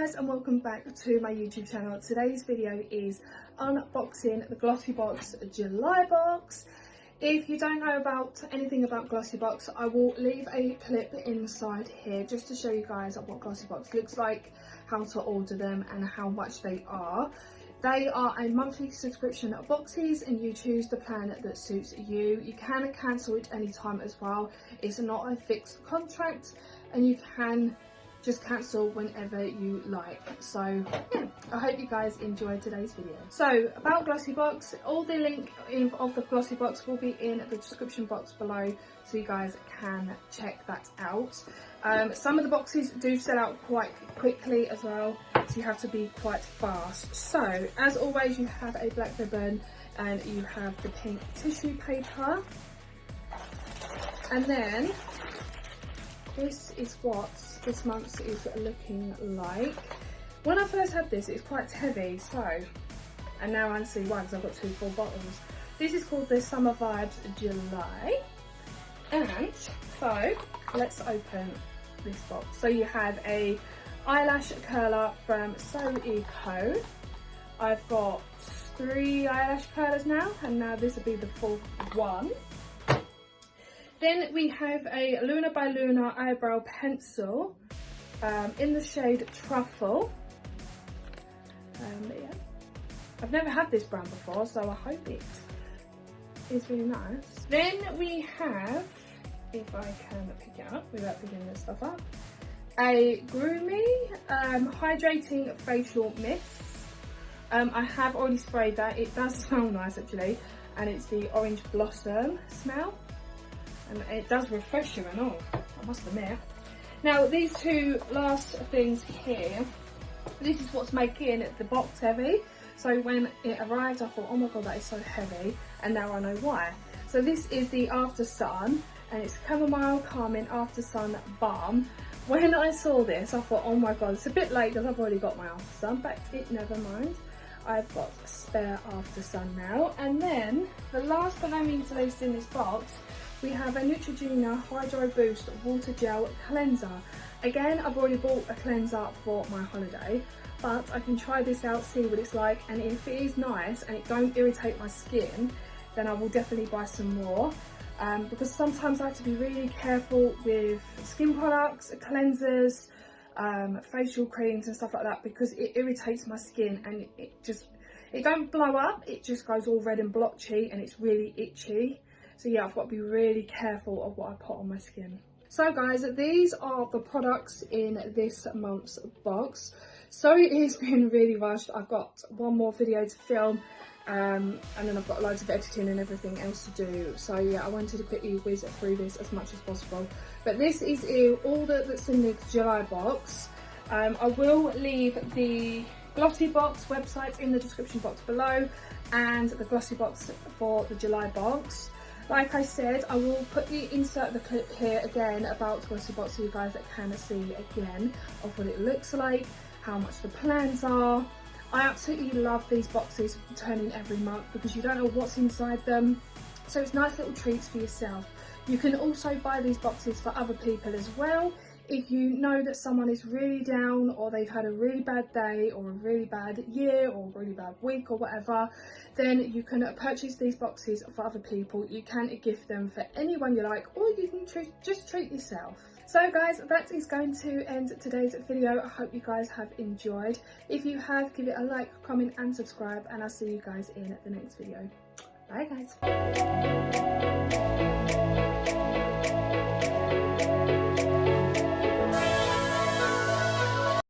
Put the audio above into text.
Guys, and welcome back to my YouTube channel. Today's video is unboxing the Glossybox July box. If you don't know anything about Glossybox, I will leave a clip inside here just to show you guys what Glossybox looks like, how to order them and how much they are. They are a monthly subscription boxes and you choose the plan that suits you. You can cancel it anytime as well. It's not a fixed contract and you can just cancel whenever you like. So yeah, I hope you guys enjoyed today's video. So about Glossybox, all the link of the Glossybox will be in the description box below, so you guys can check that out. Some of the boxes do sell out quite quickly as well, so you have to be quite fast. So as always, you have a black ribbon and you have the pink tissue paper, and then this is what this month's is looking like. When I first had this, it's quite heavy, and now I see why, because I've got two full bottles. This is called the Summer Vibes July, and so let's open this box. So you have a eyelash curler from So Eco. I've got 3 eyelash curlers now, and now this will be the 4th one. Then we have a Luna by Luna eyebrow pencil in the shade Truffle. Yeah. I've never had this brand before, so I hope it is really nice. Then we have, if I can pick it up without picking this stuff up, a Groomy hydrating facial mist. I have already sprayed that. It does smell nice actually, and it's the orange blossom smell. And it does refresh you and all, I must admit. Now these two last things here, this is what's making the box heavy. So when it arrived I thought, oh my god, that is so heavy, and now I know why. So this is the After Sun, and it's chamomile calming After Sun balm. When I saw this I thought, oh my god, it's a bit late because I've already got my After Sun, but never mind. I've got a spare After Sun now. And then the last but no means least in this box, we have a Neutrogena Hydro Boost Water Gel Cleanser. Again, I've already bought a cleanser for my holiday, but I can try this out, see what it's like, and if it is nice and it don't irritate my skin, then I will definitely buy some more. Because sometimes I have to be really careful with skin products, cleansers, facial creams and stuff like that, because it irritates my skin and it don't blow up, it just goes all red and blotchy and it's really itchy. So yeah, I've got to be really careful of what I put on my skin. So guys, these are the products in this month's box. Sorry it's been really rushed. I've got one more video to film, and then I've got loads of editing and everything else to do. So yeah, I wanted to quickly whiz through this as much as possible. But this is all that's in the July box. I will leave the Glossybox website in the description box below, and the Glossybox for the July box. Like I said, I will insert the clip here again about Glossybox so you guys can see again of what it looks like, how much the plans are. I absolutely love these boxes returning every month because you don't know what's inside them. So it's nice little treats for yourself. You can also buy these boxes for other people as well. If you know that someone is really down, or they've had a really bad day or a really bad year or a really bad week or whatever, then you can purchase these boxes for other people. You can gift them for anyone you like, or you can just treat yourself. So guys, that is going to end today's video. I hope you guys have enjoyed. If you have, give it a like, comment and subscribe, and I'll see you guys in the next video. Bye guys.